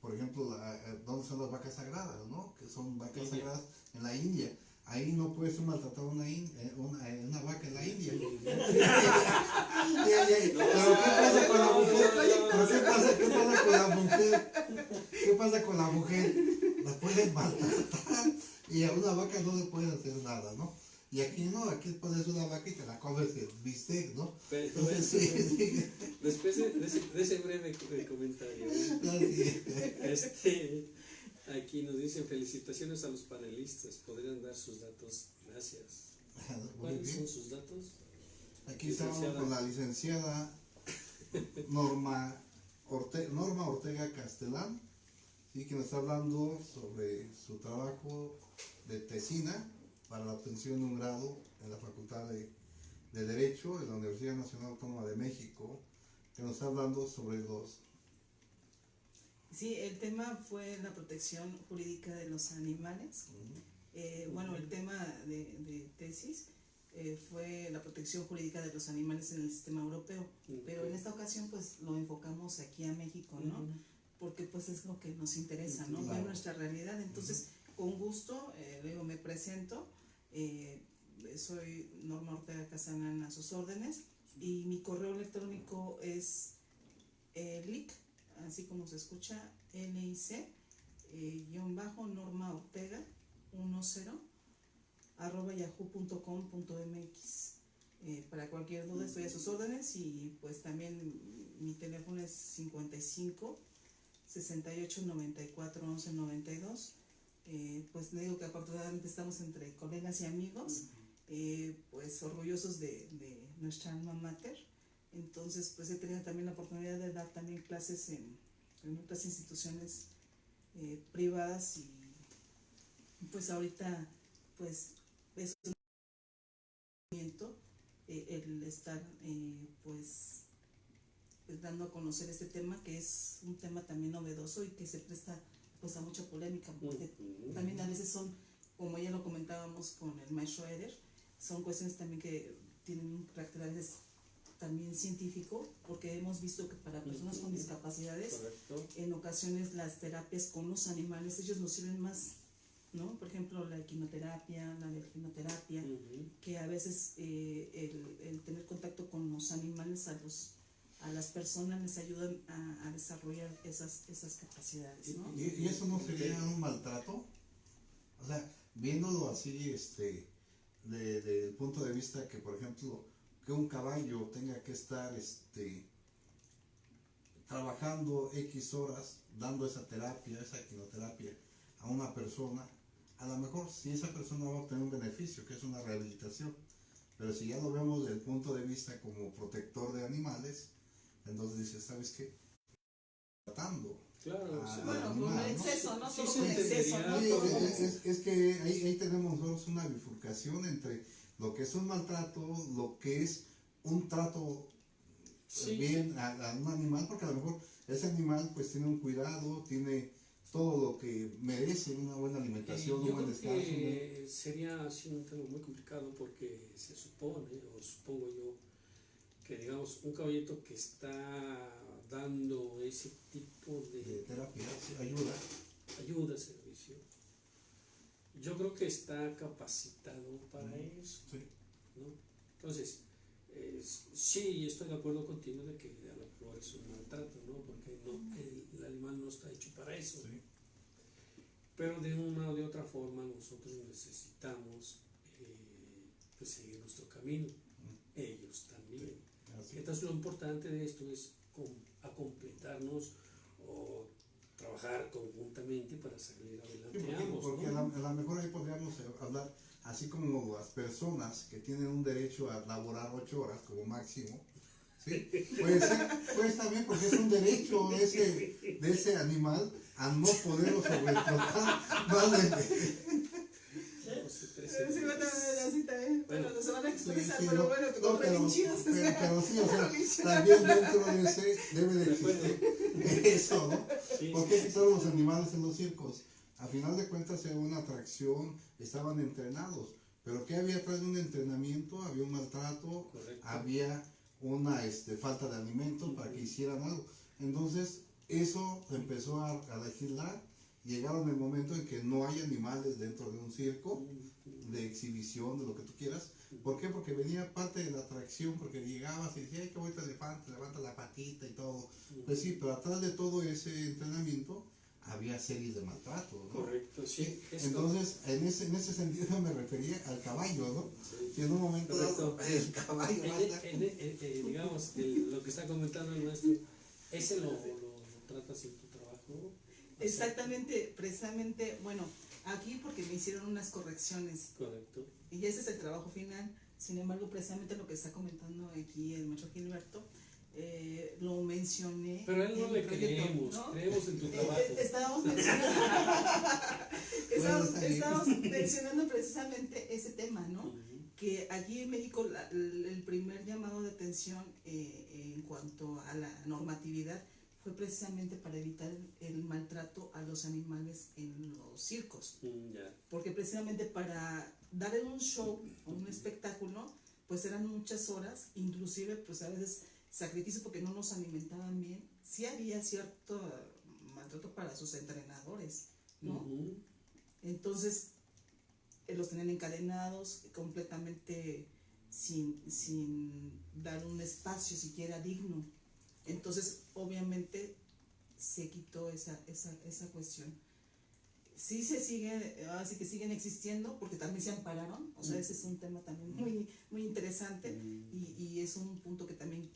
por ejemplo, ¿dónde son las vacas sagradas, no? Que son vacas sagradas en la India. Ahí no puedes maltratar una vaca en la India. Pero ¿qué pasa con la mujer? ¿Pero qué pasa con la mujer? ¿Qué pasa con la mujer? La pueden maltratar y a una vaca no le pueden hacer nada, ¿no? Y aquí no, aquí pones una vaca y te la comes el bistec, ¿no? Entonces, sí. Después de ese breve comentario, aquí nos dicen felicitaciones a los panelistas, podrían dar sus datos, gracias. ¿Cuáles son sus datos? Aquí estamos con la licenciada Norma Ortega Castelán, ¿sí? Que nos está hablando sobre su trabajo de tesina para la obtención de un grado en la Facultad de Derecho de la Universidad Nacional Autónoma de México, que nos está hablando sobre los... Sí, el tema fue la protección jurídica de los animales. Bueno, el tema de tesis fue la protección jurídica de los animales en el sistema europeo, pero en esta ocasión pues lo enfocamos aquí a México, ¿no? Porque pues es lo que nos interesa, ¿no? Ver nuestra realidad. Entonces, con gusto, luego me presento, soy Norma Ortega Castelán a sus órdenes, y mi correo electrónico es LIC, así como se escucha, LIC, Norma Ortega 10 @yahoo.com.mx. Para cualquier duda estoy a sus órdenes, y pues también mi teléfono es 55 68 94 11 92. Pues le digo que afortunadamente estamos entre colegas y amigos, pues orgullosos de nuestra alma mater. Entonces pues he tenido también la oportunidad de dar también clases en otras instituciones privadas, y pues ahorita pues es un movimiento el estar pues dando a conocer este tema, que es un tema también novedoso y que se presta pues a mucha polémica, porque también a veces son, como ya lo comentábamos con el maestro Eder, son cuestiones también que tienen un carácter a veces también científico, porque hemos visto que para personas con discapacidades, en ocasiones las terapias con los animales, ellos nos sirven más, ¿no? Por ejemplo, la equinoterapia, la delfinoterapia, que a veces el tener contacto con los animales a las personas les ayudan a desarrollar esas capacidades, ¿no? ¿Y eso no sería un maltrato? O sea, viéndolo así, desde el punto de vista que, por ejemplo, que un caballo tenga que estar trabajando X horas, dando esa terapia, esa quinoterapia a una persona, a lo mejor si esa persona va a obtener un beneficio, que es una rehabilitación, pero si ya lo vemos desde el punto de vista como protector de animales, entonces dices, ¿sabes qué? Tratando. Claro, bueno, animal, con exceso, ¿no? Sí, Todo sí, con exceso, ¿no? Es que ahí tenemos nosotros una bifurcación entre lo que es un maltrato, lo que es un trato bien a un animal, porque a lo mejor ese animal pues tiene un cuidado, tiene todo lo que merece, una buena alimentación, un buen descanso. Yo creo que sería así un tema muy complicado, porque se supone, o supongo yo, que digamos un caballito que está dando ese tipo de terapia, ayuda, servicio, yo creo que está capacitado para eso, ¿no? Entonces, sí, estoy de acuerdo contigo de que a lo mejor es un maltrato, ¿no? Porque el animal no está hecho para eso. Sí. Pero de una o de otra forma nosotros necesitamos pues seguir nuestro camino, ellos también. Entonces lo importante de esto es a completarnos o trabajar trabajar conjuntamente para salir adelante Sí, ambos, porque ¿no? a lo mejor ahí podríamos hablar, así como las personas que tienen un derecho a laborar 8 horas como máximo, ¿sí? Pues también porque es un derecho de ese animal a no poderlo sobreexplotar más de... Sí, bueno, así también. Bueno, no se van a expresar, Sí, pero no, bueno, no, con relinchidos. pero sí, o sea, también dentro de ese debe de existir eso, ¿no? Sí, ¿Por qué quitaron los animales en los circos? A final de cuentas era una atracción, estaban entrenados, pero ¿qué había atrás de un entrenamiento? Había un maltrato, correcto. había una falta de alimentos para que hicieran algo. Entonces, eso empezó a legislar. Llegaron el momento en que no hay animales dentro de un circo, de exhibición, de lo que tú quieras. ¿Por qué? Porque venía parte de la atracción, porque llegabas y decías, ¡ay, qué bonito elefante! Levanta la patita y todo. Pues sí, pero atrás de todo ese entrenamiento había series de maltrato, ¿no? Correcto, sí. Entonces, en ese sentido me refería al caballo, ¿no? Sí. Que en un momento dado, el caballo Digamos, lo que está comentando el maestro, ¿ese lo tratas en tu trabajo? Exactamente, precisamente, bueno, aquí porque me hicieron unas correcciones. Correcto. Y ese es el trabajo final. Sin embargo, precisamente lo que está comentando aquí el maestro Gilberto, lo mencioné. Pero a él no en le el proyecto, creemos, ¿no? creemos en tu trabajo. Estábamos mencionando precisamente ese tema, ¿no? Que aquí en México el primer llamado de atención en cuanto a la normatividad fue precisamente para evitar el maltrato a los animales en los circos. Porque precisamente para darle un show o un espectáculo, pues eran muchas horas, inclusive pues a veces sacrificio porque no nos alimentaban bien. Sí había cierto maltrato para sus entrenadores, ¿no? Entonces los tenían encadenados completamente sin dar un espacio siquiera digno. Entonces obviamente se quitó esa cuestión. Sí se sigue, así que siguen existiendo porque también se ampararon, o sea, ese es un tema también muy interesante y es un punto que también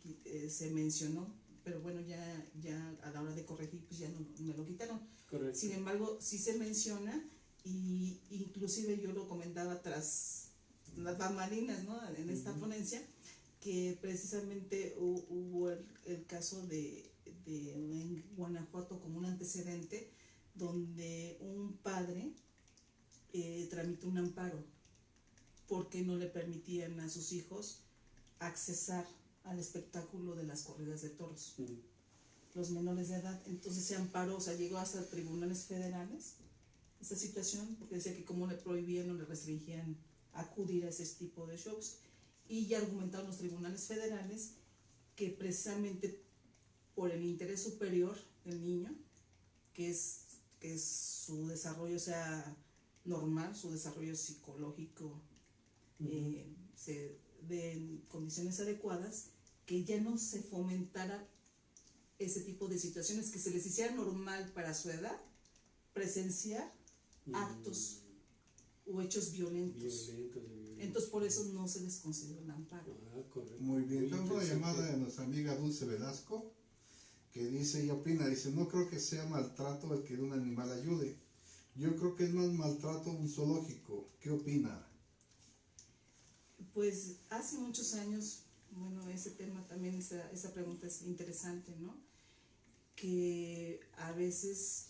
se mencionó, pero bueno, ya a la hora de corregir pues ya no me lo quitaron. Correcto. Sin embargo, sí se menciona y inclusive yo lo comentaba tras las bambalinas, ¿no? En esta ponencia, que precisamente hubo el caso de en Guanajuato como un antecedente donde un padre tramitó un amparo porque no le permitían a sus hijos accesar al espectáculo de las corridas de toros, los menores de edad. Entonces se amparó, o sea, llegó hasta tribunales federales esa situación, porque decía que como le prohibían o le restringían acudir a ese tipo de shows, y ya argumentaron los tribunales federales que precisamente por el interés superior del niño, que es su desarrollo, o sea, normal, su desarrollo psicológico, se dé en condiciones adecuadas, que ya no se fomentara ese tipo de situaciones, que se les hiciera normal para su edad presenciar actos o hechos violentos. Entonces por eso no se les concedió el amparo. Muy bien, tengo una llamada de nuestra amiga Dulce Velasco, que dice y opina, dice, no creo que sea maltrato el que un animal ayude, yo creo que es más maltrato un zoológico. ¿Qué opina? Pues hace muchos años, bueno, ese tema también, esa pregunta es interesante, ¿no? Que a veces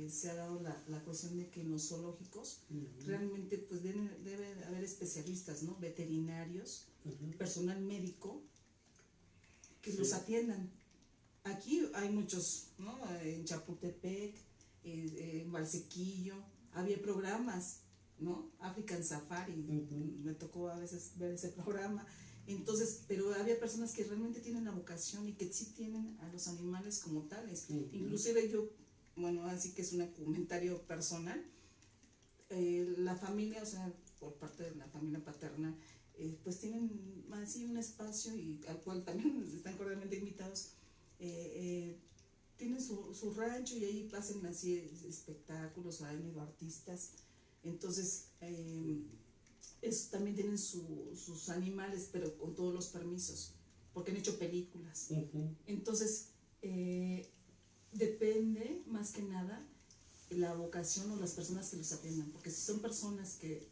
se ha dado la cuestión de que en los zoológicos realmente pues debe haber especialistas, ¿no? Veterinarios, personal médico que los atiendan. Aquí hay muchos, ¿no? En Chapultepec, en Valsequillo, había programas, ¿no? African Safari, me tocó a veces ver ese programa. Entonces, pero había personas que realmente tienen la vocación y que sí tienen a los animales como tales. Inclusive yo, bueno, así que es un comentario personal, la familia, o sea, por parte de la familia paterna, pues tienen así un espacio y al cual también están cordialmente invitados. Tienen su rancho y ahí hacen así espectáculos, han ido artistas. Entonces, también tienen sus animales, pero con todos los permisos, porque han hecho películas. Entonces, depende más que nada la vocación o las personas que los atiendan, porque si son personas que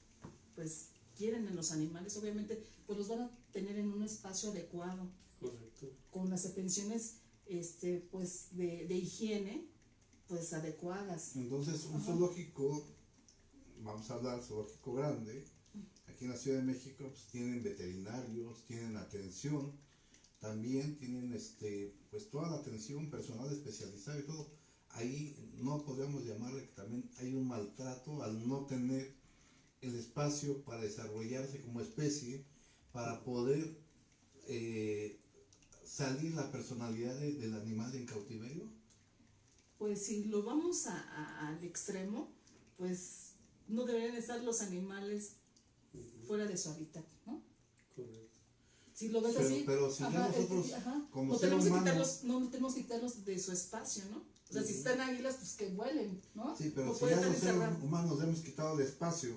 pues quieren en los animales, obviamente pues los van a tener en un espacio adecuado. Correcto. Con las atenciones pues de higiene pues adecuadas. Entonces un Ajá. zoológico, vamos a hablar zoológico grande, aquí en la Ciudad de México pues tienen veterinarios, tienen atención, también tienen pues toda la atención personal especializada y todo. Ahí no podríamos llamarle que también hay un maltrato al no tener el espacio para desarrollarse como especie, para poder salir la personalidad del animal en cautiverio. Pues si lo vamos al extremo, pues no deberían estar los animales fuera de su hábitat, ¿no? Correcto. Si lo ves Pero, así, pero si ya nosotros, como no ser tenemos que humano, no tenemos que quitarlos de su espacio, ¿no? O sea, si están águilas, pues que vuelen, ¿no? sí, pero no si pueden ya estar los seres encerrados. humanos le hemos quitado el espacio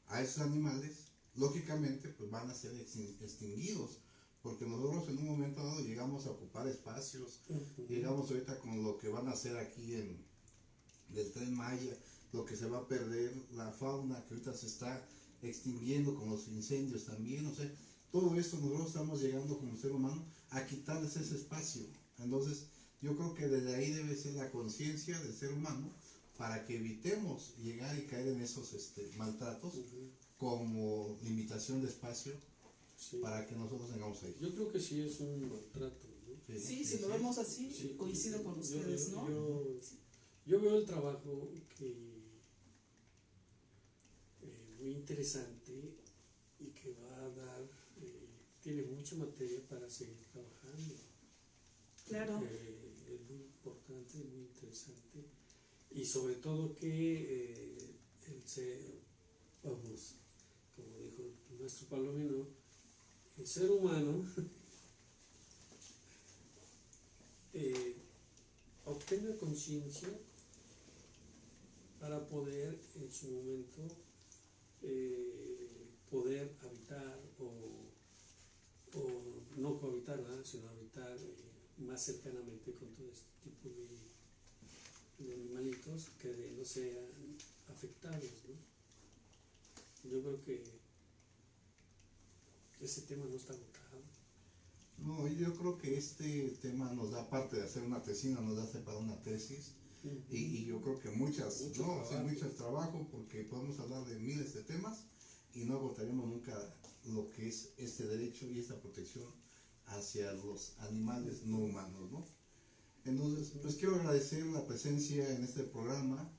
a esos animales, lógicamente pues van a ser extinguidos, porque nosotros en un momento dado llegamos a ocupar espacios, llegamos ahorita con lo que van a hacer aquí del Tren Maya, lo que se va a perder, la fauna que ahorita se está extinguiendo con los incendios también, o sea, todo esto nosotros estamos llegando como ser humano a quitarles ese espacio. Entonces yo creo que desde ahí debe ser la conciencia del ser humano para que evitemos llegar y caer en esos maltratos como limitación de espacio, sí, para que nosotros tengamos ahí. yo creo que sí es un maltrato, ¿no? Sí, si lo vemos así, Sí, coincido con ustedes, ¿no? Yo veo el trabajo que muy interesante y que va a dar, tiene mucha materia para seguir trabajando. Claro. Es muy importante, muy interesante y sobre todo que vamos, como dijo el maestro Palomino, el ser humano obtenga conciencia para poder en su momento poder habitar o no cohabitar nada, sino habitar más cercanamente con todo este tipo de animalitos que no sean afectados, ¿no? Yo creo que ese tema no está agotado. No, yo creo que este tema nos da, aparte de hacer una tesina, nos da para una tesis. Y yo creo que mucho trabajo, porque podemos hablar de miles de temas y no agotaremos nunca lo que es este derecho y esta protección hacia los animales no humanos, ¿no? Entonces, pues quiero agradecer la presencia en este programa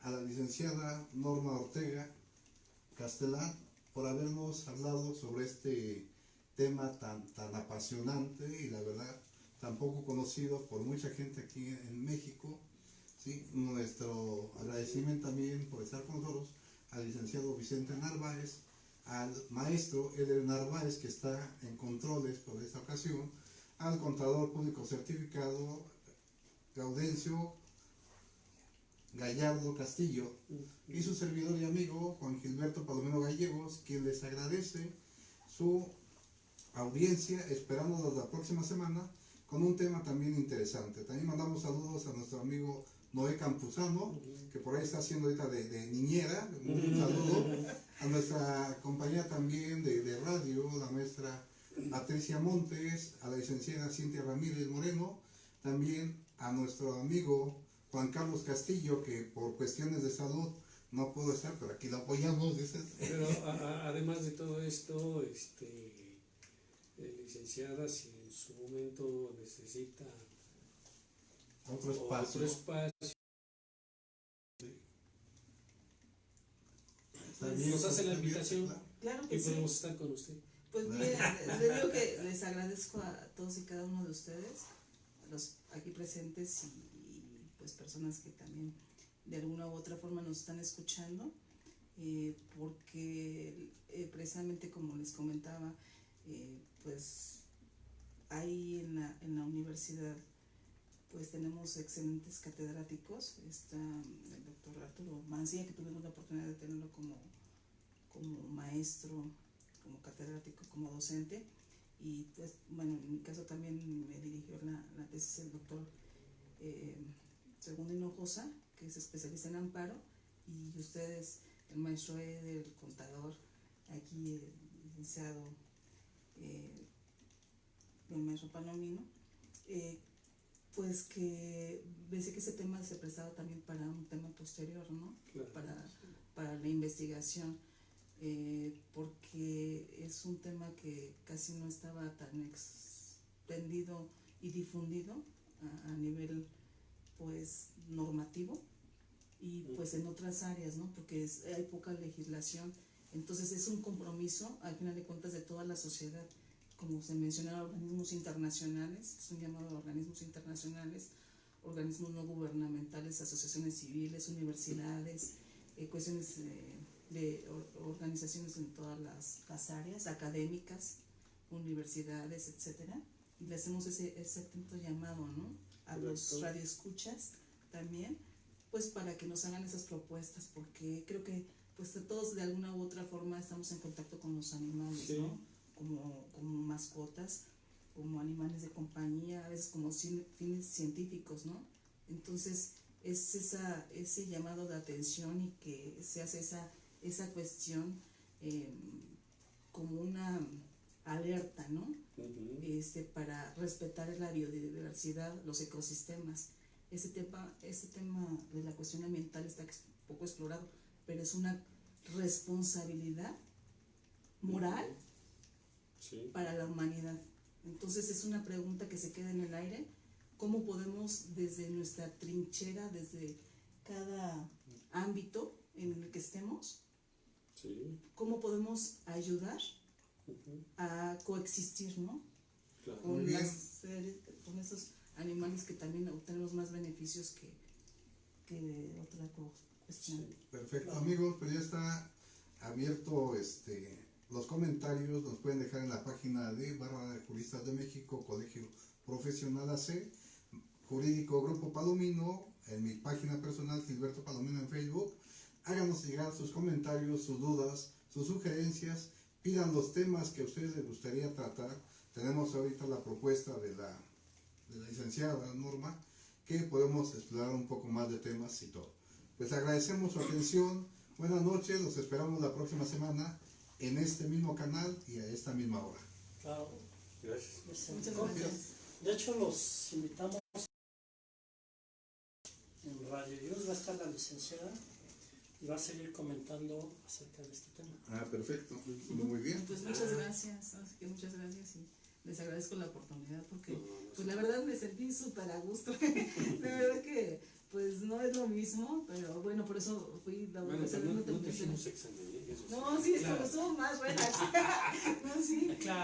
a la licenciada Norma Ortega Castelán por habernos hablado sobre este tema tan apasionante y la verdad tan poco conocido por mucha gente aquí en México. ¿Sí? Nuestro agradecimiento también por estar con nosotros al licenciado Vicente Narváez, al maestro Eder Narváez, que está en controles por esta ocasión, al contador público certificado Gaudencio Gallardo Castillo y su servidor y amigo Juan Gilberto Palomino Gallegos, quien les agradece su audiencia, esperándolos la próxima semana con un tema también interesante. También mandamos saludos a nuestro amigo Noé Campuzano, que por ahí está haciendo ahorita de niñera. Un saludo a nuestra compañera también de radio, la maestra Patricia Montes, a la licenciada Cintia Ramírez Moreno, también a nuestro amigo Juan Carlos Castillo, que por cuestiones de salud no pudo estar, pero aquí lo apoyamos. Pero además de todo esto, licenciada, si en su momento necesita otro espacio. Nos hace la invitación. Claro que y sí. podemos estar con usted. Pues bien, les digo que les agradezco a todos y cada uno de ustedes, a los aquí presentes y pues personas que también de alguna u otra forma nos están escuchando, porque precisamente como les comentaba, pues ahí en la universidad pues tenemos excelentes catedráticos. Está el doctor Arturo Mancilla, que tuvimos la oportunidad de tenerlo como maestro, como catedrático, como docente, y pues bueno, en mi caso también me dirigió la tesis el doctor II Hinojosa, que es especialista en amparo, y ustedes, el maestro Eder, el contador, aquí el licenciado, el maestro Palomino, pues que pensé que ese tema se prestaba también para un tema posterior, ¿no? Claro. Para la investigación, porque es un tema que casi no estaba tan extendido y difundido a nivel pues normativo y pues en otras áreas, ¿no? Porque hay poca legislación, entonces es un compromiso al final de cuentas de toda la sociedad, como se menciona, organismos internacionales, es un llamado a organismos internacionales, organismos no gubernamentales, asociaciones civiles, universidades, cuestiones de organizaciones en todas las áreas, académicas, universidades, etcétera, y le hacemos ese atento llamado, ¿no? A los radioescuchas también, pues para que nos hagan esas propuestas, porque creo que pues todos de alguna u otra forma estamos en contacto con los animales, sí, ¿no? Como mascotas, como animales de compañía, a veces como fines científicos, ¿no? Entonces es ese llamado de atención y que se hace esa cuestión como una alerta, ¿no? Para respetar la biodiversidad, los ecosistemas. Ese tema de la cuestión ambiental está poco explorado, pero es una responsabilidad moral, sí, para la humanidad. Entonces es una pregunta que se queda en el aire: ¿cómo podemos desde nuestra trinchera, desde cada ámbito en el que estemos, sí, cómo podemos ayudar a coexistir, ¿no? Claro. Con esos animales que también obtenemos más beneficios que otra cuestión. Sí. Perfecto, amigos, pues ya está abierto los comentarios, nos pueden dejar en la página de Barra de Juristas de México, Colegio Profesional AC, Jurídico Grupo Palomino, en mi página personal Gilberto Palomino en Facebook. Háganos llegar sus comentarios, sus dudas, sus sugerencias, pidan los temas que a ustedes les gustaría tratar. Tenemos ahorita la propuesta de la licenciada Norma, que podemos explorar un poco más de temas y todo. Pues agradecemos su atención, buenas noches, los esperamos la próxima semana en este mismo canal y a esta misma hora. Claro. Gracias. Muchas gracias. De hecho, los invitamos en Radio Dios, va a estar la licenciada y va a seguir comentando acerca de este tema. Ah, perfecto, muy bien. Pues muchas gracias, muchas gracias y les agradezco la oportunidad porque pues la verdad me sentí súper a gusto. De verdad que pues no es lo mismo, pero bueno, por eso fui no te hicimos examen, eso no, sí, estuvo más relax. No, sí. Claro.